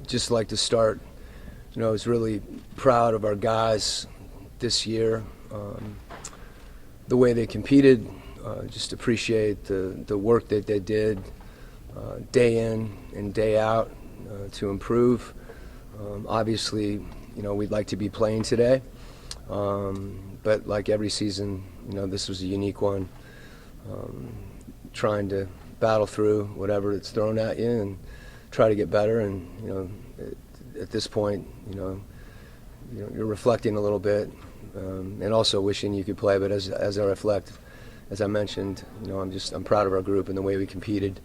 just like to start, I was really proud of our guys this year, the way they competed. Just appreciate the work that they did day in and day out to improve. Obviously, we'd like to be playing today, but like every season, this was a unique one. Trying to battle through whatever it's thrown at you and try to get better. And at this point, you're reflecting a little bit, and also wishing you could play. But as I reflect, as I mentioned, I'm proud of our group and the way we competed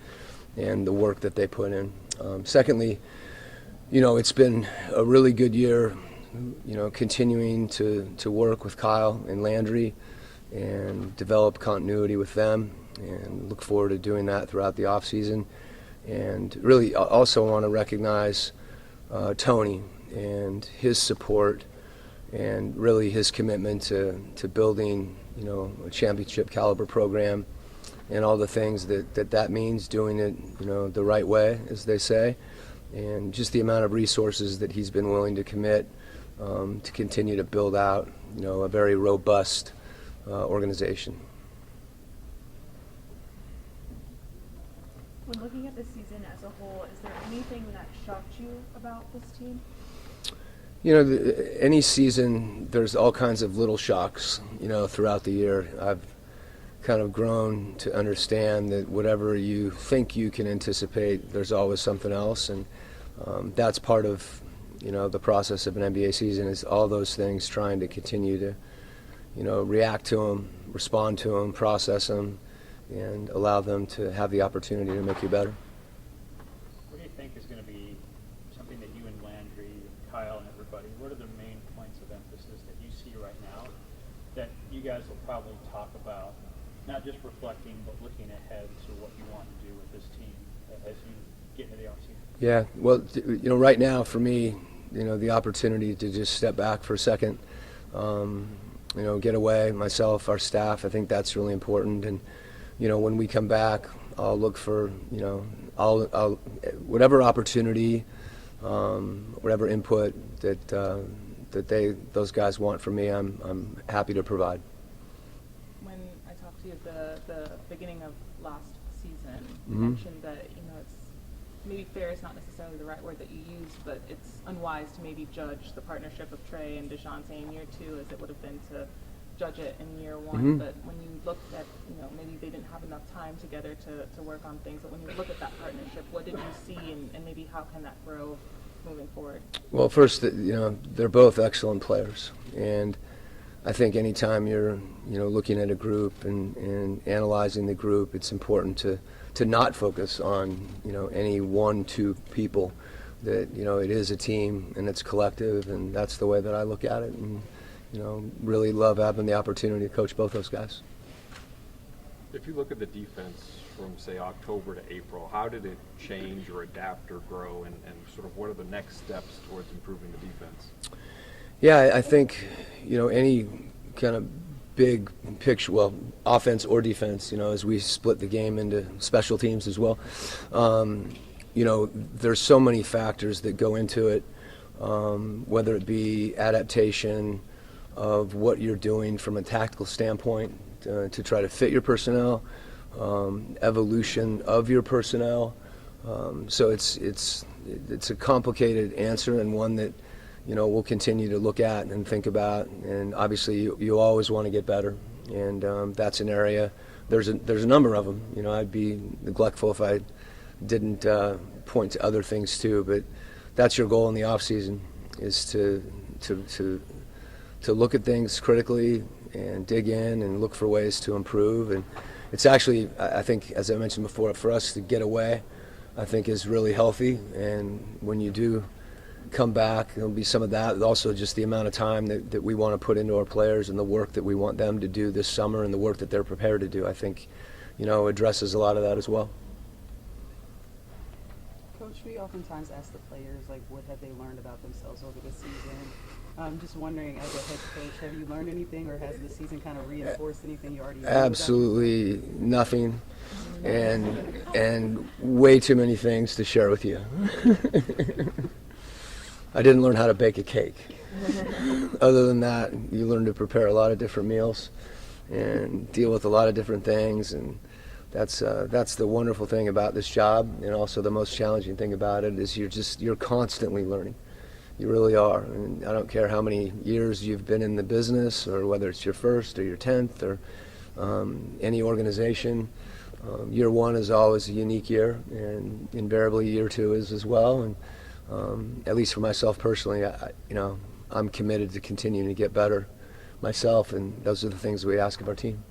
and the work that they put in. Secondly, it's been a really good year, continuing to work with Kyle and Landry and develop continuity with them, and look forward to doing that throughout the offseason. And really also want to recognize Tony and his support and really his commitment to building, a championship caliber program and all the things that means, doing it, the right way, as they say, and just the amount of resources that he's been willing to commit to continue to build out, a very robust organization. When looking at the season as a whole, is there anything that shocked you about this team? Any season, there's all kinds of little shocks, throughout the year. I've kind of grown to understand that whatever you think you can anticipate, there's always something else, and that's part of, the process of an NBA season, is all those things, trying to continue to, react to them, respond to them, process them, and allow them to have the opportunity to make you better. What do you think is going to be something that you and Landry, Kyle, and everybody, what are the main points of emphasis that you see right now that you guys will probably talk about, not just reflecting, but looking ahead to what you want to do with this team as you get into the offseason? Yeah, well, right now for me, the opportunity to just step back for a second, get away, myself, our staff, I think that's really important. And when we come back, I'll look for, I'll whatever opportunity, whatever input that those guys want from me, I'm happy to provide. When I talked to you at the beginning of last season, you Mm-hmm. mentioned that it's maybe fair is not necessarily the right word that you used, but it's unwise to maybe judge the partnership of Trey and DeJounte in year 2 as it would have been to judge it in year 1. Mm-hmm. But when you looked at, maybe they didn't have enough time together to work on things, but when you look at that partnership, what did you see, and maybe how can that grow moving forward? Well, first, they're both excellent players, and I think anytime you're, looking at a group and analyzing the group, it's important to not focus on, any 1-2 people. That it is a team and it's collective, and that's the way that I look at it. And really love having the opportunity to coach both those guys. If you look at the defense from, say, October to April, how did it change or adapt or grow, and sort of what are the next steps towards improving the defense? Yeah, I think, any kind of big picture, well, offense or defense, as we split the game into special teams as well, there's so many factors that go into it, whether it be adaptation of what you're doing from a tactical standpoint to try to fit your personnel, evolution of your personnel. So it's a complicated answer, and one that we'll continue to look at and think about. And obviously, you always want to get better, and that's an area. There's a number of them. I'd be neglectful if I didn't point to other things too. But that's your goal in the off season, is to look at things critically and dig in and look for ways to improve. And it's actually, I think, as I mentioned before, for us to get away, I think is really healthy. And when you do come back, there'll be some of that. Also just the amount of time that we want to put into our players and the work that we want them to do this summer and the work that they're prepared to do, I think, addresses a lot of that as well. Coach, we oftentimes ask the players, what have they learned about themselves over the season? I'm just wondering, as a head coach, have you learned anything, or has the season kind of reinforced anything you already knew? Absolutely nothing, and way too many things to share with you. I didn't learn how to bake a cake. Other than that, you learn to prepare a lot of different meals and deal with a lot of different things, and that's the wonderful thing about this job, and also the most challenging thing about it is you're constantly learning. You really are. And I don't care how many years you've been in the business, or whether it's your first or your 10th, or any organization. Year one is always a unique year, and invariably year two is as well. And at least for myself personally, I'm committed to continuing to get better myself, and those are the things we ask of our team.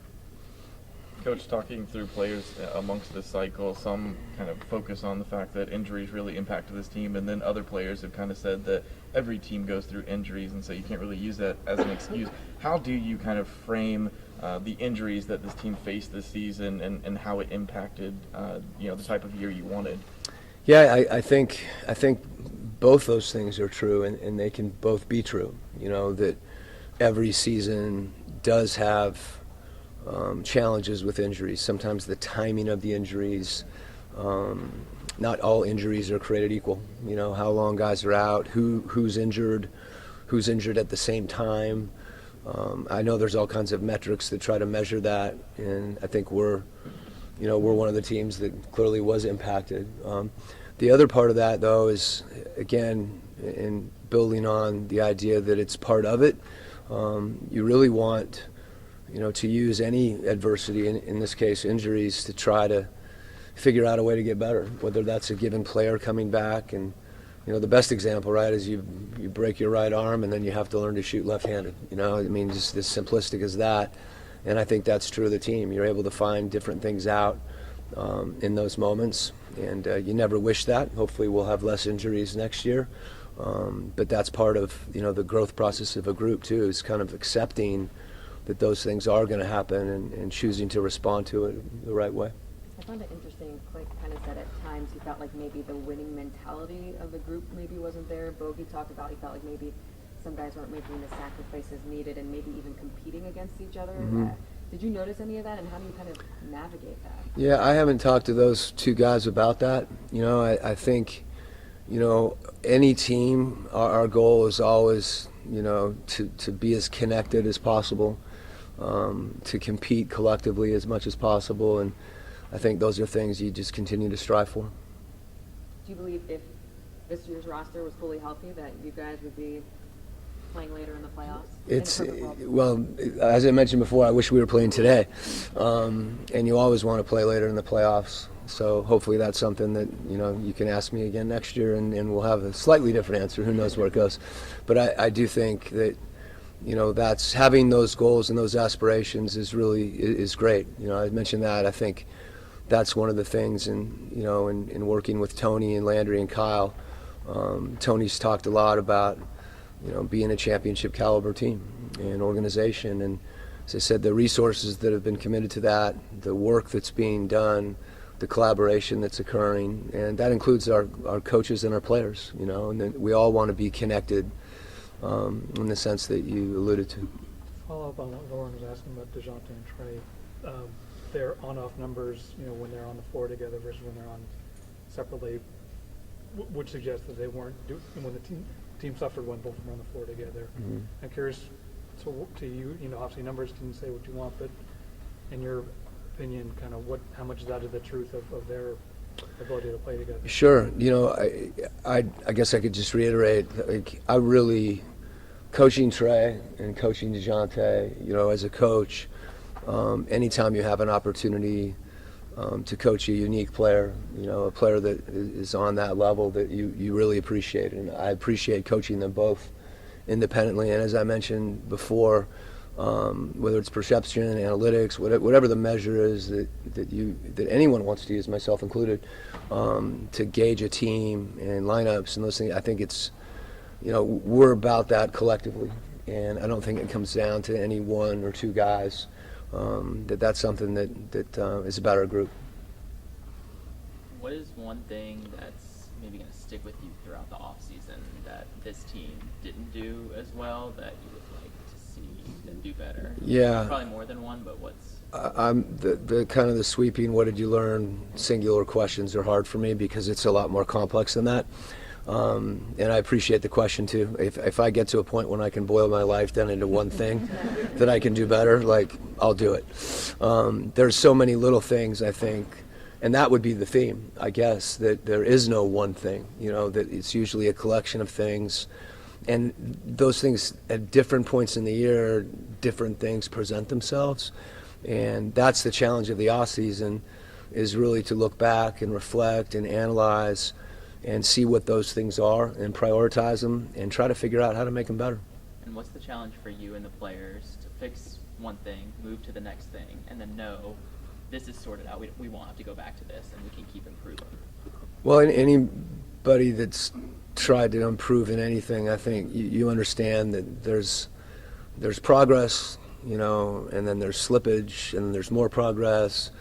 Coach, talking through players amongst this cycle, some kind of focus on the fact that injuries really impacted this team, and then other players have kind of said that every team goes through injuries, and so you can't really use that as an excuse. How do you kind of frame the injuries that this team faced this season, and how it impacted the type of year you wanted? Yeah, I think both those things are true, and they can both be true. That every season does have challenges with injuries. Sometimes the timing of the injuries, not all injuries are created equal. How long guys are out, who's injured at the same time. I know there's all kinds of metrics that try to measure that, and I think we're one of the teams that clearly was impacted. The other part of that, though, is, again, in building on the idea that it's part of it, you really want to use any adversity, in this case injuries, to try to figure out a way to get better, whether that's a given player coming back. And the best example, right, is you break your right arm and then you have to learn to shoot left-handed. Just as simplistic as that. And I think that's true of the team. You're able to find different things out in those moments, and you never wish that. Hopefully we'll have less injuries next year, but that's part of the growth process of a group too, is kind of accepting that those things are going to happen, and choosing to respond to it the right way. I found it interesting, Click kind of said at times he felt like maybe the winning mentality of the group maybe wasn't there. Bogey talked about he felt like maybe some guys weren't making the sacrifices needed, and maybe even competing against each other. Mm-hmm. Did you notice any of that, and how do you kind of navigate that? Yeah, I haven't talked to those two guys about that. I think, any team, our goal is always, to be as connected as possible, to compete collectively as much as possible, and I think those are things you just continue to strive for. Do you believe if this year's roster was fully healthy that you guys would be playing later in the playoffs? Well, as I mentioned before, I wish we were playing today, and you always want to play later in the playoffs. So hopefully that's something that you can ask me again next year, and we'll have a slightly different answer. Who knows where it goes? But I do think that that's having those goals and those aspirations is great. I mentioned that. I think that's one of the things in working with Tony and Landry and Kyle. Tony's talked a lot about being a championship caliber team and organization, and as I said, the resources that have been committed to that, the work that's being done, the collaboration that's occurring, and that includes our coaches and our players, and then we all want to be connected in the sense that you alluded to. Follow up on what Lauren was asking about DeJounte and Trey. Their on-off numbers, when they're on the floor together versus when they're on separately, would suggest that they weren't when the team suffered when both of them were on the floor together. Mm-hmm. I'm curious, to you, obviously numbers can say what you want, but in your opinion, kind of how much is that of the truth of their ability to play together? Sure. I guess I could just reiterate, I really, coaching Trey and coaching DeJounte, as a coach, anytime you have an opportunity to coach a unique player, a player that is on that level that you really appreciate. And I appreciate coaching them both independently. And as I mentioned before, whether it's perception, analytics, whatever the measure is that anyone wants to use, myself included, to gauge a team and lineups and those things, I think it's, we're about that collectively. And I don't think it comes down to any one or two guys. That's something that is about our group. What is one thing that's maybe going to stick with you throughout the offseason that this team didn't do as well that you would like to see them do better? Yeah. Probably more than one, but what's... I'm the kind of the sweeping, what did you learn, singular questions are hard for me because it's a lot more complex than that. And I appreciate the question too. If I get to a point when I can boil my life down into one thing that I can do better, like, I'll do it. There's so many little things, I think, and that would be the theme, I guess, that there is no one thing, that it's usually a collection of things. And those things at different points in the year, different things present themselves. And that's the challenge of the off season, is really to look back and reflect and analyze and see what those things are and prioritize them and try to figure out how to make them better. And what's the challenge for you and the players to fix one thing, move to the next thing, and then know this is sorted out, we won't have to go back to this, and we can keep improving? Well, anybody that's tried to improve in anything, I think you understand that there's progress, and then there's slippage, and there's more progress.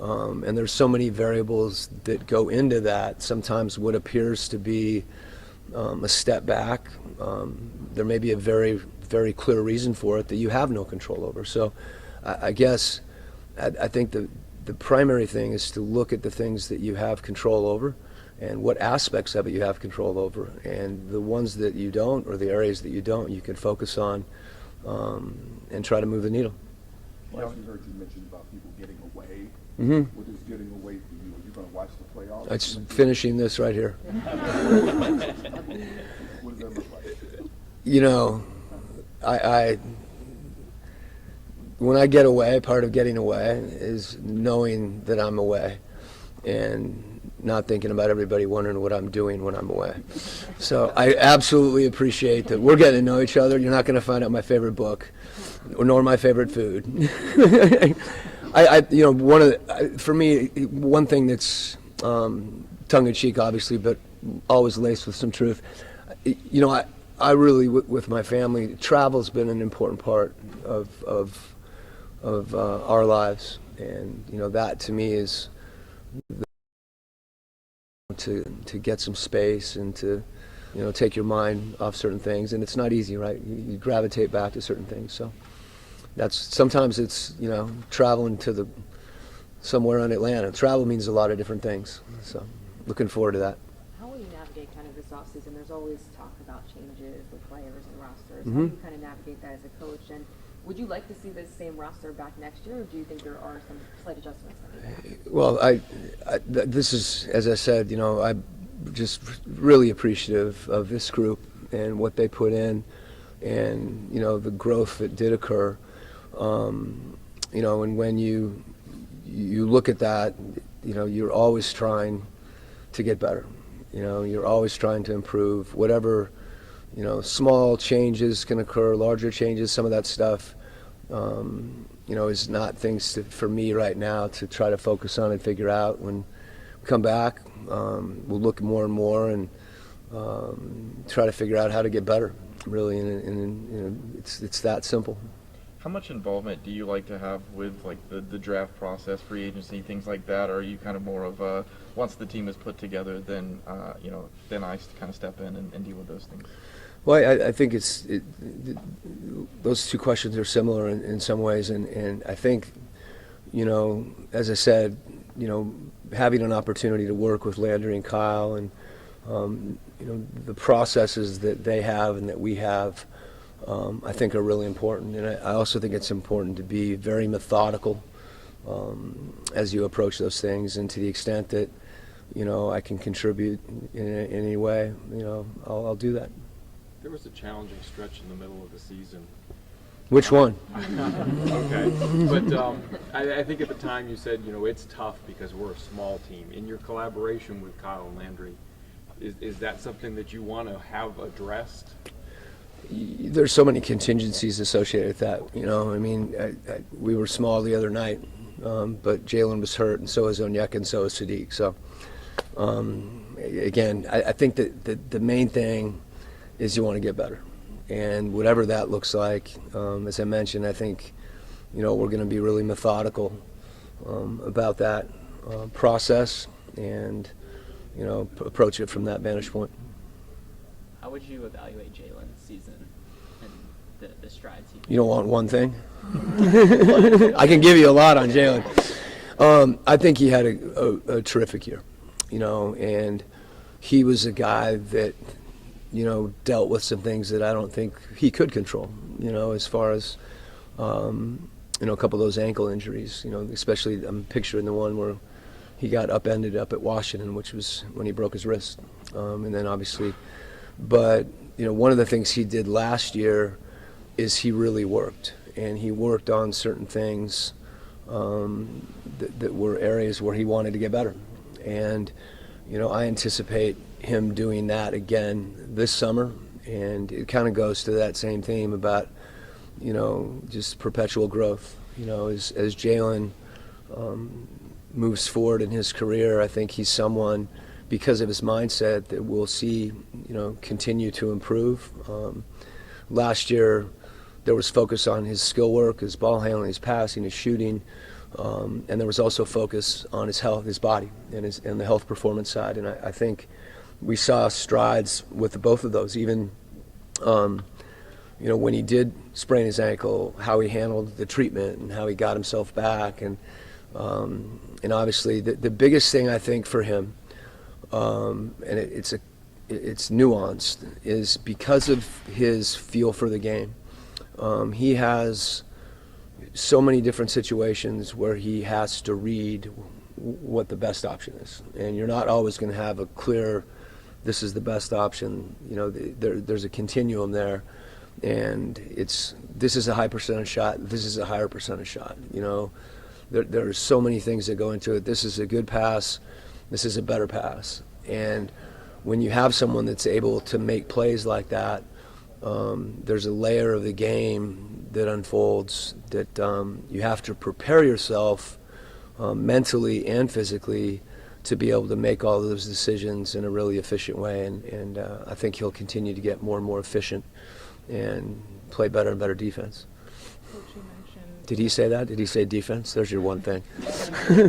And there's so many variables that go into that. Sometimes what appears to be a step back, there may be a very, very clear reason for it that you have no control over. So I guess I think the primary thing is to look at the things that you have control over and what aspects of it you have control over. And the ones that you don't, or the areas that you don't, you can focus on and try to move the needle. Well, I actually heard you mention about people getting away. Mm-hmm. What is getting away for you? Are you going to watch the playoffs? It's finishing this right here. What does that look like? I when I get away, part of getting away is knowing that I'm away and not thinking about everybody wondering what I'm doing when I'm away. So I absolutely appreciate that we're getting to know each other. You're not going to find out my favorite book, nor my favorite food. For me, one thing that's tongue-in-cheek, obviously, but always laced with some truth. I really, with my family, travel's been an important part of our lives, and that to me is to get some space and to take your mind off certain things, and it's not easy, right? You gravitate back to certain things, so. Sometimes it's traveling to somewhere in Atlanta. Travel means a lot of different things, so looking forward to that. How will you navigate kind of this offseason? There's always talk about changes with players and rosters. Mm-hmm. How do you kind of navigate that as a coach? And would you like to see this same roster back next year, or do you think there are some slight adjustments that need to happen? Well, this is, as I said, I'm just really appreciative of this group and what they put in, and the growth that did occur. And when you look at that, you're always trying to get better. You're always trying to improve. Whatever, small changes can occur, larger changes, some of that stuff, is not things for me right now to try to focus on and figure out. When we come back, we'll look more and more and try to figure out how to get better, really, and it's that simple. How much involvement do you like to have with the draft process, free agency, things like that? Or are you kind of more of a, once the team is put together, then then I kind of step in and deal with those things? Well, I think those two questions are similar in some ways, and I think as I said, having an opportunity to work with Landry and Kyle and the processes that they have and that we have, I think are really important. And I also think it's important to be very methodical as you approach those things, and to the extent that I can contribute in any way, I'll do that. There was a challenging stretch in the middle of the season. Which one? Okay, but I think at the time you said, it's tough because we're a small team. In your collaboration with Kyle and Landry, is that something that you want to have addressed? There's so many contingencies associated with that. We were small the other night, but Jalen was hurt, and so is Onyeka, and so is Sadiq. So, again, I think that the main thing is you want to get better. And whatever that looks like, as I mentioned, I think, we're going to be really methodical about that process and, approach it from that vantage point. How would you evaluate Jalen's season and the strides he made? You don't want one thing? I can give you a lot on Jalen. I think he had a terrific year, and he was a guy that, you know, dealt with some things that I don't think he could control, you know, as far as, you know, a couple of those ankle injuries, you know, especially I'm picturing the one where he got upended up at Washington, which was when he broke his wrist. And then obviously, but, you know, one of the things he did last year is he really worked, and he worked on certain things that were areas where he wanted to get better. And, you know, I anticipate him doing that again this summer, and it kind of goes to that same theme about, you know, just perpetual growth. You know, as Jalen moves forward in his career, I think he's someone, because of his mindset, that we'll see, you know, continue to improve. Last year, there was focus on his skill work, his ball handling, his passing, his shooting, and there was also focus on his health, his body, and the health performance side. And I think we saw strides with both of those. Even, you know, when he did sprain his ankle, how he handled the treatment and how he got himself back, and obviously the biggest thing I think for him, and it's nuanced, is because of his feel for the game. He has so many different situations where he has to read what the best option is, and you're not always going to have a clear, this is the best option. You know, there's a continuum there, and this is a high percentage shot, this is a higher percentage shot. You know, there are so many things that go into it. This is a good pass, this is a better pass, and when you have someone that's able to make plays like that, there's a layer of the game that unfolds that you have to prepare yourself mentally and physically to be able to make all of those decisions in a really efficient way. And I think he'll continue to get more and more efficient and play better and better defense. Coach, you mentioned. Did he say that? Did he say defense? There's your one thing. Coach, I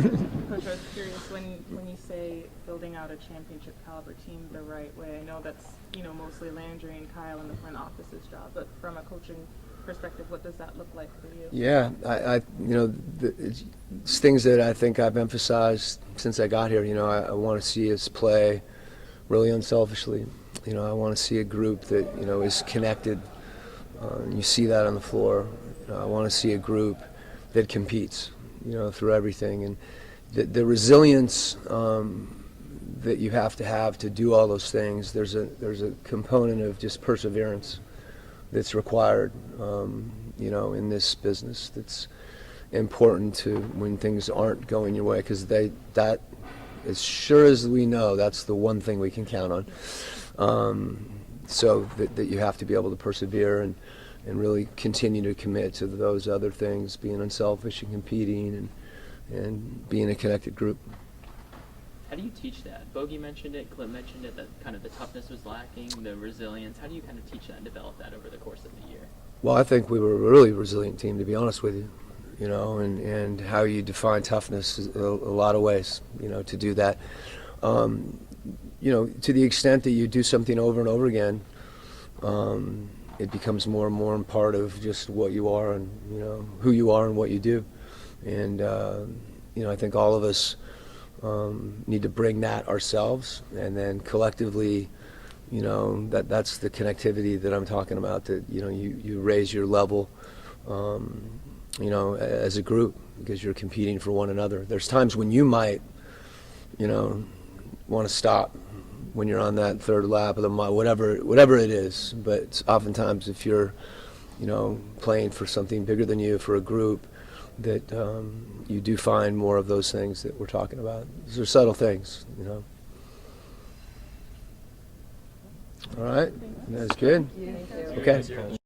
was curious, when you say building out a championship caliber team the right way, I know that's, you know, mostly Landry and Kyle in the front office's job, but from a coaching perspective, what does that look like for you? Yeah, I you know, it's things that I think I've emphasized since I got here. You know, I want to see us play really unselfishly. You know, I want to see a group that, you know, is connected. You see that on the floor. You know, I want to see a group that competes, you know, through everything. And the resilience that you have to do all those things, there's a component of just perseverance that's required, you know, in this business. That's important to when things aren't going your way, because that, as sure as we know, that's the one thing we can count on. So that you have to be able to persevere and really continue to commit to those other things, being unselfish and competing and being a connected group. How do you teach that? Bogey mentioned it, Clint mentioned it, that kind of the toughness was lacking, the resilience. How do you kind of teach that and develop that over the course of the year? Well, I think we were a really resilient team, to be honest with you. You know, and how you define toughness is a lot of ways, you know, to do that. You know, to the extent that you do something over and over again, it becomes more and more a part of just what you are and, you know, who you are and what you do. And, you know, I think all of us need to bring that ourselves, and then collectively, you know, that's the connectivity that I'm talking about, that, you know, you raise your level, you know, as a group, because you're competing for one another. There's times when you might, you know, want to stop when you're on that third lap of the mile, whatever it is. But oftentimes, if you're, you know, playing for something bigger than you, for a group, that you do find more of those things that we're talking about. These are subtle things, you know. All right, that's good. Thank you. Okay.